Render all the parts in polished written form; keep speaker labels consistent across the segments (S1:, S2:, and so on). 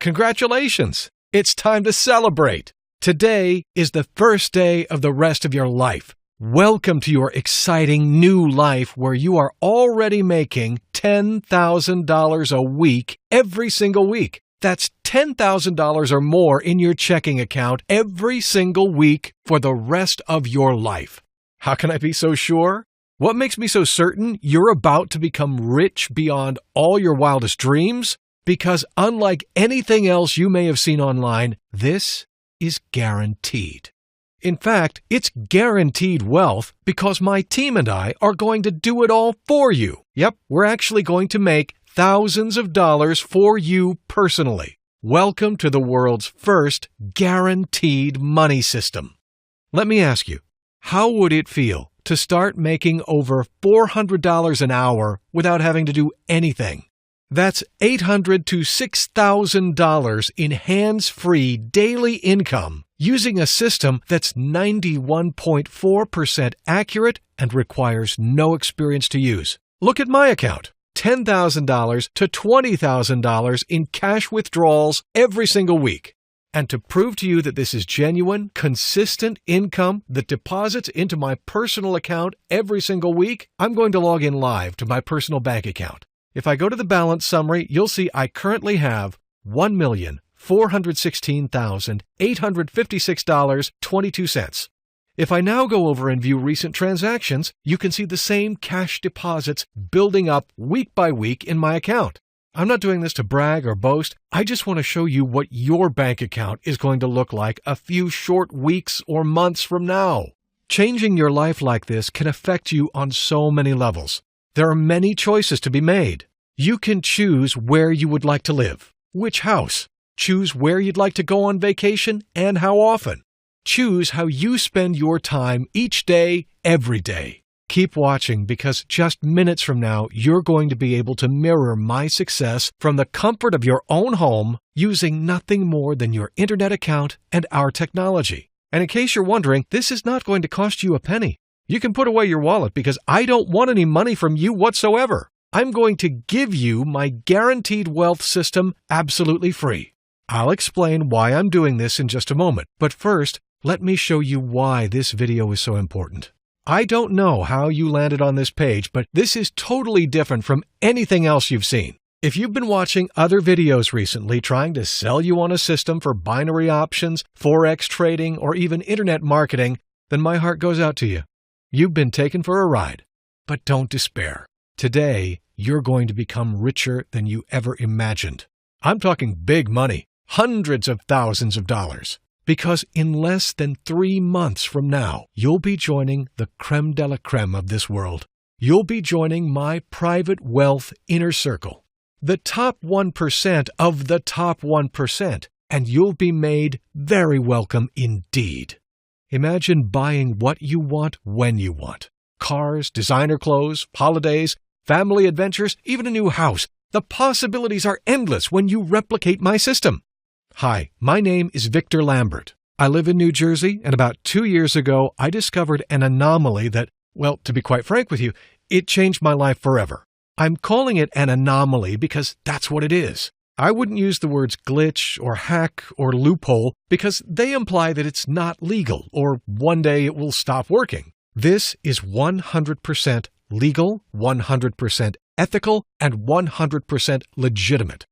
S1: Congratulations! It's time to celebrate! Today is the first day of the rest of your life. Welcome to your exciting new life where you are already making $10,000 a week every single week. That's $10,000 or more in your checking account every single week for the rest of your life. How can I be so sure? What makes me so certain you're about to become rich beyond all your wildest dreams? Because unlike anything else you may have seen online, this is guaranteed. In fact, it's guaranteed wealth because my team and I are going to do it all for you. Yep, we're actually going to make thousands of dollars for you personally. Welcome to the world's first guaranteed money system. Let me ask you, how would it feel to start making over $400 an hour without having to do anything? That's $800 to $6,000 in hands-free daily income using a system that's 91.4% accurate and requires no experience to use. Look at my account. $10,000 to $20,000 in cash withdrawals every single week. And to prove to you that this is genuine, consistent income that deposits into my personal account every single week, I'm going to log in live to my personal bank account. If I go to the balance summary, you'll see I currently have $1,416,856.22. If I now go over and view recent transactions, you can see the same cash deposits building up week by week in my account. I'm not doing this to brag or boast. I just want to show you what your bank account is going to look like a few short weeks or months from now. Changing your life like this can affect you on so many levels. There are many choices to be made. You can choose where you would like to live, which house, choose where you'd like to go on vacation and how often. Choose how you spend your time each day, every day. Keep watching because just minutes from now, you're going to be able to mirror my success from the comfort of your own home using nothing more than your internet account and our technology. And in case you're wondering, this is not going to cost you a penny. You can put away your wallet because I don't want any money from you whatsoever. I'm going to give you my guaranteed wealth system absolutely free. I'll explain why I'm doing this in just a moment, but first, let me show you why this video is so important. I don't know how you landed on this page, but this is totally different from anything else you've seen. If you've been watching other videos recently trying to sell you on a system for binary options, forex trading, or even internet marketing, then my heart goes out to you. You've been taken for a ride, but don't despair. Today, you're going to become richer than you ever imagined. I'm talking big money, hundreds of thousands of dollars. Because in less than 3 months from now, you'll be joining the creme de la creme of this world. You'll be joining my private wealth inner circle, the top 1% of the top 1%, and you'll be made very welcome indeed. Imagine buying what you want when you want. Cars, designer clothes, holidays, family adventures, even a new house. The possibilities are endless when you replicate my system. Hi, my name is Victor Lambert. I live in New Jersey, and about 2 years ago, I discovered an anomaly that, well, to be quite frank with you, it changed my life forever. I'm calling it an anomaly because that's what it is. I wouldn't use the words glitch or hack or loophole because they imply that it's not legal or one day it will stop working. This is 100% legal, 100% ethical, and 100% legitimate.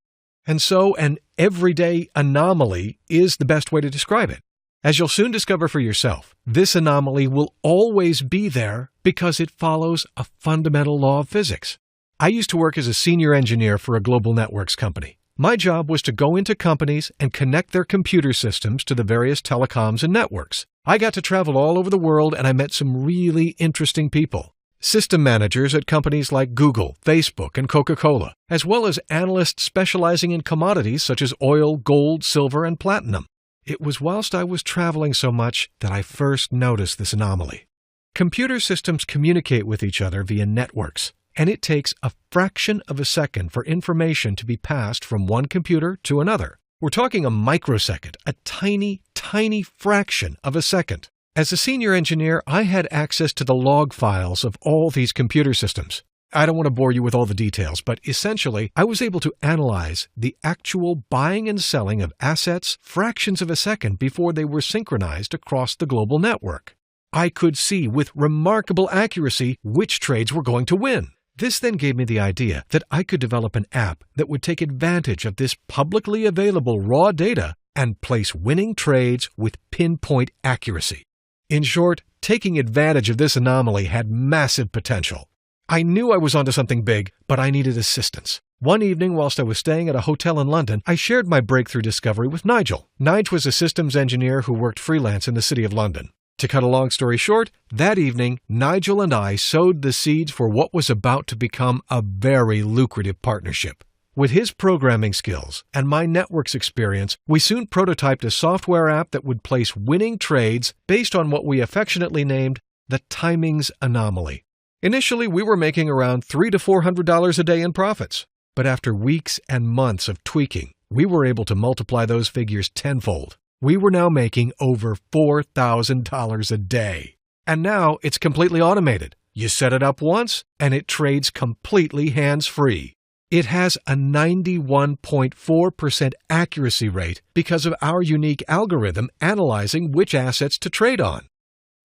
S1: And so an everyday anomaly is the best way to describe it. As you'll soon discover for yourself, this anomaly will always be there because it follows a fundamental law of physics. I used to work as a senior engineer for a global networks company. My job was to go into companies and connect their computer systems to the various telecoms and networks. I got to travel all over the world and I met some really interesting people. System managers at companies like Google, Facebook, and Coca-Cola, as well as analysts specializing in commodities such as oil, gold, silver, and platinum. It was whilst I was traveling so much that I first noticed this anomaly. Computer systems communicate with each other via networks, and it takes a fraction of a second for information to be passed from one computer to another. We're talking a microsecond, a tiny, tiny fraction of a second. As a senior engineer, I had access to the log files of all these computer systems. I don't want to bore you with all the details, but essentially, I was able to analyze the actual buying and selling of assets fractions of a second before they were synchronized across the global network. I could see with remarkable accuracy which trades were going to win. This then gave me the idea that I could develop an app that would take advantage of this publicly available raw data and place winning trades with pinpoint accuracy. In short, taking advantage of this anomaly had massive potential. I knew I was onto something big, but I needed assistance. One evening, whilst I was staying at a hotel in London, I shared my breakthrough discovery with Nigel. Nigel was a systems engineer who worked freelance in the City of London. To cut a long story short, that evening, Nigel and I sowed the seeds for what was about to become a very lucrative partnership. With his programming skills and my networks experience, we soon prototyped a software app that would place winning trades based on what we affectionately named the timings anomaly. Initially, we were making around $300 to $400 a day in profits, but after weeks and months of tweaking, we were able to multiply those figures tenfold. We were now making over $4,000 a day. And now it's completely automated. You set it up once, and it trades completely hands-free. It has a 91.4% accuracy rate because of our unique algorithm analyzing which assets to trade on.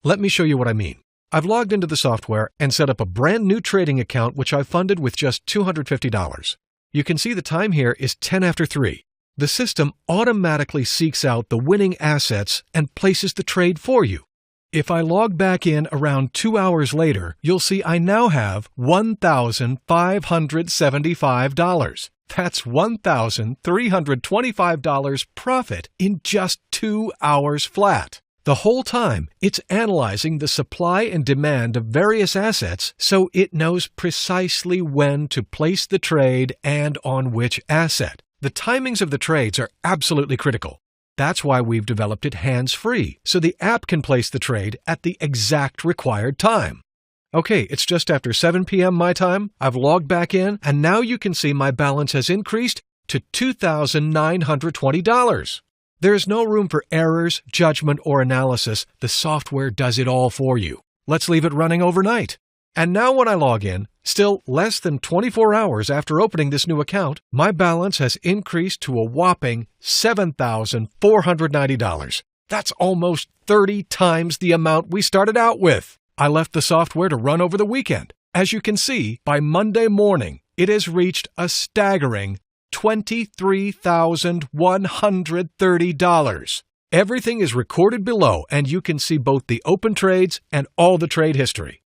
S1: Let me show you what I mean. I've logged into the software and set up a brand new trading account which I funded with just $250. You can see the time here is 10 after 3. The system automatically seeks out the winning assets and places the trade for you. If I log back in around 2 hours later, you'll see I now have $1,575. That's $1,325 profit in just 2 hours flat. The whole time, it's analyzing the supply and demand of various assets so it knows precisely when to place the trade and on which asset. The timings of the trades are absolutely critical. That's why we've developed it hands-free, so the app can place the trade at the exact required time. Okay, it's just after 7 p.m. my time. I've logged back in, and now you can see my balance has increased to $2,920. There's no room for errors, judgment, or analysis. The software does it all for you. Let's leave it running overnight. And now when I log in, still less than 24 hours after opening this new account, my balance has increased to a whopping $7,490. That's almost 30 times the amount we started out with. I left the software to run over the weekend. As you can see, by Monday morning, it has reached a staggering $23,130. Everything is recorded below, and you can see both the open trades and all the trade history.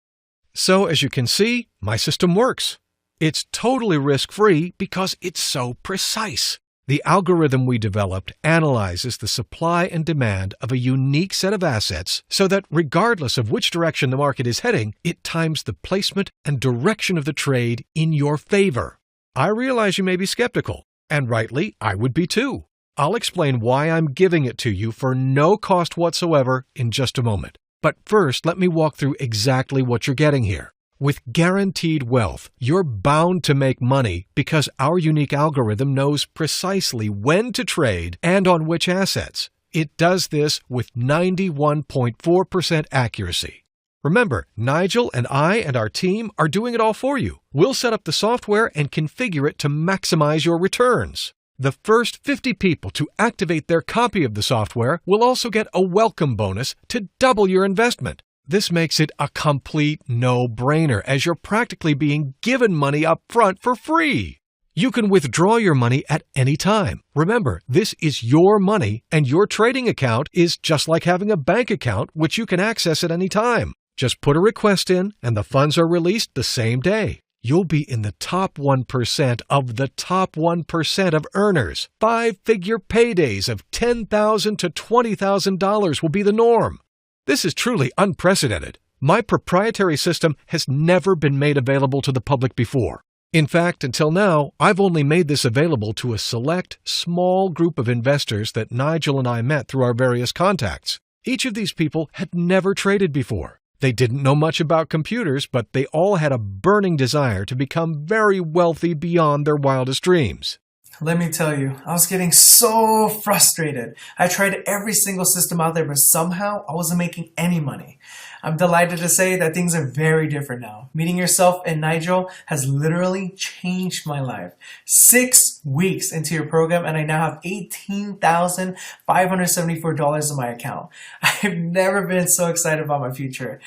S1: So, as you can see, my system works. It's totally risk-free because it's so precise. The algorithm we developed analyzes the supply and demand of a unique set of assets so that regardless of which direction the market is heading, it times the placement and direction of the trade in your favor. I realize you may be skeptical, and rightly, I would be too. I'll explain why I'm giving it to you for no cost whatsoever in just a moment. But first, let me walk through exactly what you're getting here. With guaranteed wealth, you're bound to make money because our unique algorithm knows precisely when to trade and on which assets. It does this with 91.4% accuracy. Remember, Nigel and I and our team are doing it all for you. We'll set up the software and configure it to maximize your returns. The first 50 people to activate their copy of the software will also get a welcome bonus to double your investment. This makes it a complete no-brainer as you're practically being given money up front for free. You can withdraw your money at any time. Remember, this is your money and your trading account is just like having a bank account which you can access at any time. Just put a request in and the funds are released the same day. You'll be in the top 1% of the top 1% of earners. 5-figure paydays of $10,000 to $20,000 will be the norm. This is truly unprecedented. My proprietary system has never been made available to the public before. In fact, until now, I've only made this available to a select, small group of investors that Nigel and I met through our various contacts. Each of these people had never traded before. They didn't know much about computers, but they all had a burning desire to become very wealthy beyond their wildest dreams.
S2: Let me tell you, I was getting so frustrated. I tried every single system out there, but somehow I wasn't making any money. I'm delighted to say that things are very different now. Meeting yourself and Nigel has literally changed my life. 6 weeks into your program, and I now have $18,574 in my account. I've never been so excited about my future.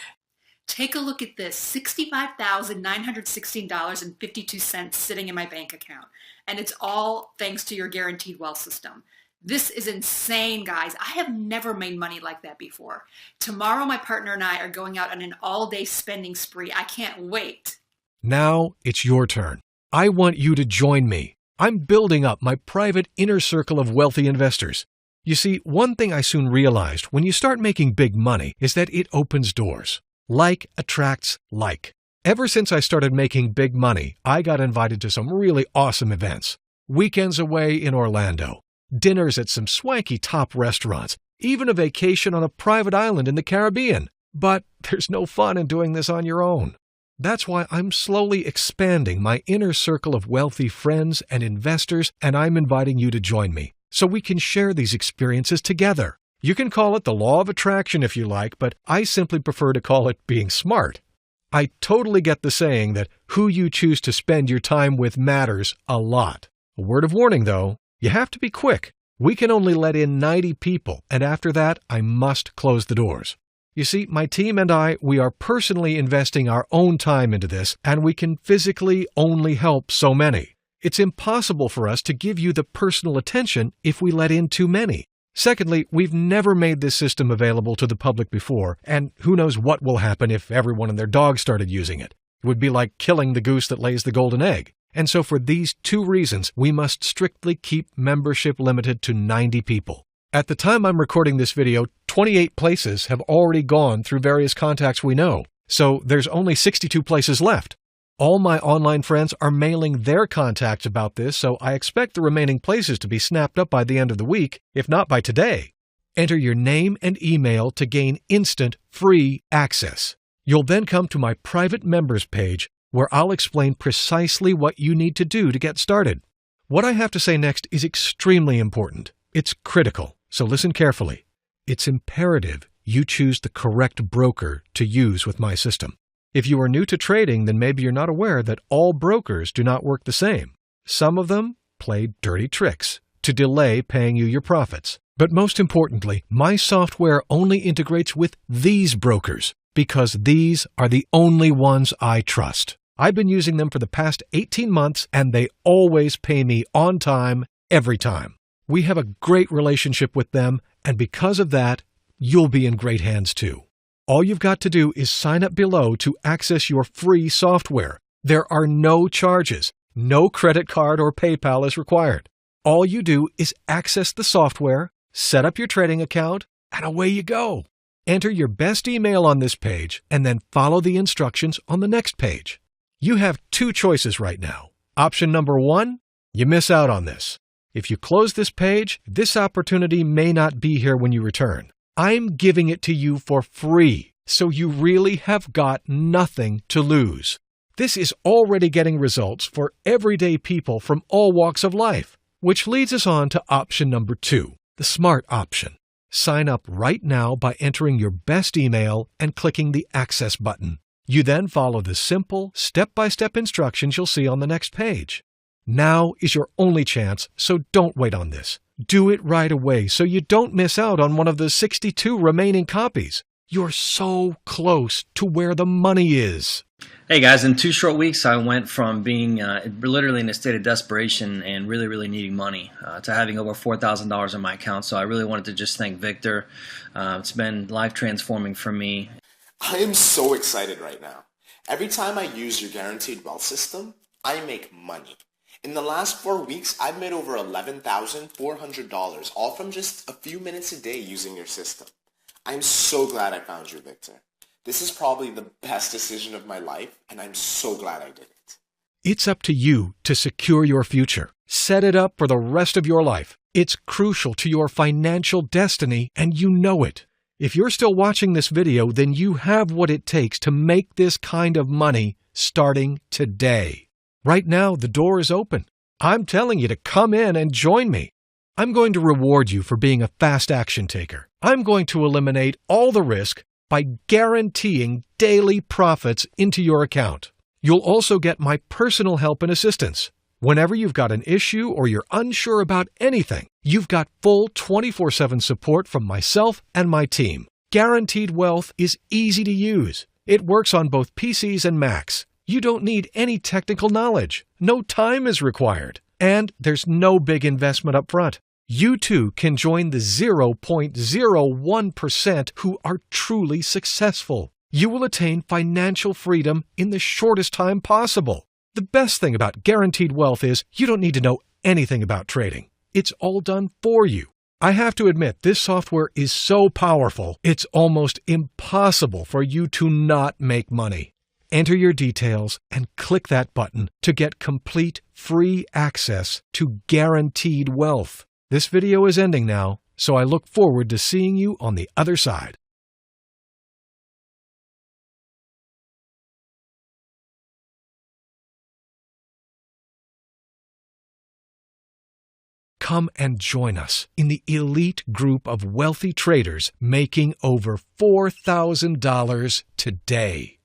S3: Take a look at this, $65,916.52 sitting in my bank account. And it's all thanks to your guaranteed wealth system. This is insane, guys. I have never made money like that before. Tomorrow, my partner and I are going out on an all-day spending spree. I can't wait.
S1: Now it's your turn. I want you to join me. I'm building up my private inner circle of wealthy investors. You see, one thing I soon realized when you start making big money is that it opens doors. Like attracts like. Ever since I started making big money, I got invited to some really awesome events. Weekends away in Orlando, dinners at some swanky top restaurants, even a vacation on a private island in the Caribbean. But there's no fun in doing this on your own. That's why I'm slowly expanding my inner circle of wealthy friends and investors, and I'm inviting you to join me so we can share these experiences together. You can call it the law of attraction if you like, but I simply prefer to call it being smart. I totally get the saying that who you choose to spend your time with matters a lot. A word of warning, though, you have to be quick. We can only let in 90 people, and after that, I must close the doors. You see, my team and we are personally investing our own time into this, and we can physically only help so many. It's impossible for us to give you the personal attention if we let in too many. Secondly, we've never made this system available to the public before, and who knows what will happen if everyone and their dog started using it. It would be like killing the goose that lays the golden egg. And so for these two reasons, we must strictly keep membership limited to 90 people. At the time I'm recording this video, 28 places have already gone through various contacts we know, so there's only 62 places left. All my online friends are mailing their contacts about this, so I expect the remaining places to be snapped up by the end of the week, if not by today. Enter your name and email to gain instant, free access. You'll then come to my private members page, where I'll explain precisely what you need to do to get started. What I have to say next is extremely important. It's critical, so listen carefully. It's imperative you choose the correct broker to use with my system. If you are new to trading, then maybe you're not aware that all brokers do not work the same. Some of them play dirty tricks to delay paying you your profits. But most importantly, my software only integrates with these brokers because these are the only ones I trust. I've been using them for the past 18 months, and they always pay me on time, every time. We have a great relationship with them, and because of that, you'll be in great hands too. All you've got to do is sign up below to access your free software. There are no charges. No credit card or PayPal is required. All you do is access the software, set up your trading account, and away you go. Enter your best email on this page, and then follow the instructions on the next page. You have two choices right now. Option number 1, you miss out on this. If you close this page, this opportunity may not be here when you return. I'm giving it to you for free, so you really have got nothing to lose. This is already getting results for everyday people from all walks of life, which leads us on to option number 2, the smart option. Sign up right now by entering your best email and clicking the Access button. You then follow the simple, step-by-step instructions you'll see on the next page. Now is your only chance, so don't wait on this. Do it right away so you don't miss out on one of the 62 remaining copies. You're so close to where the money is.
S4: Hey guys, in 2 short weeks I went from being literally in a state of desperation and really needing money to having over $4,000 in my account. So I really wanted to just thank Victor. It's been life transforming for me.
S5: I am so excited right now. Every time I use your guaranteed wealth system, I make money. In the last 4 weeks, I've made over $11,400, all from just a few minutes a day using your system. I'm so glad I found you, Victor. This is probably the best decision of my life, and I'm so glad I did it.
S1: It's up to you to secure your future. Set it up for the rest of your life. It's crucial to your financial destiny, and you know it. If you're still watching this video, then you have what it takes to make this kind of money starting today. Right now, the door is open. I'm telling you to come in and join me. I'm going to reward you for being a fast action taker. I'm going to eliminate all the risk by guaranteeing daily profits into your account. You'll also get my personal help and assistance. Whenever you've got an issue or you're unsure about anything, you've got full 24/7 support from myself and my team. Guaranteed Wealth is easy to use. It works on both PCs and Macs. You don't need any technical knowledge. No time is required. And there's no big investment up front. You too can join the 0.01% who are truly successful. You will attain financial freedom in the shortest time possible. The best thing about Guaranteed Wealth is you don't need to know anything about trading. It's all done for you. I have to admit, this software is so powerful, it's almost impossible for you to not make money. Enter your details and click that button to get complete free access to Guaranteed Wealth. This video is ending now, so I look forward to seeing you on the other side. Come and join us in the elite group of wealthy traders making over $4,000 today.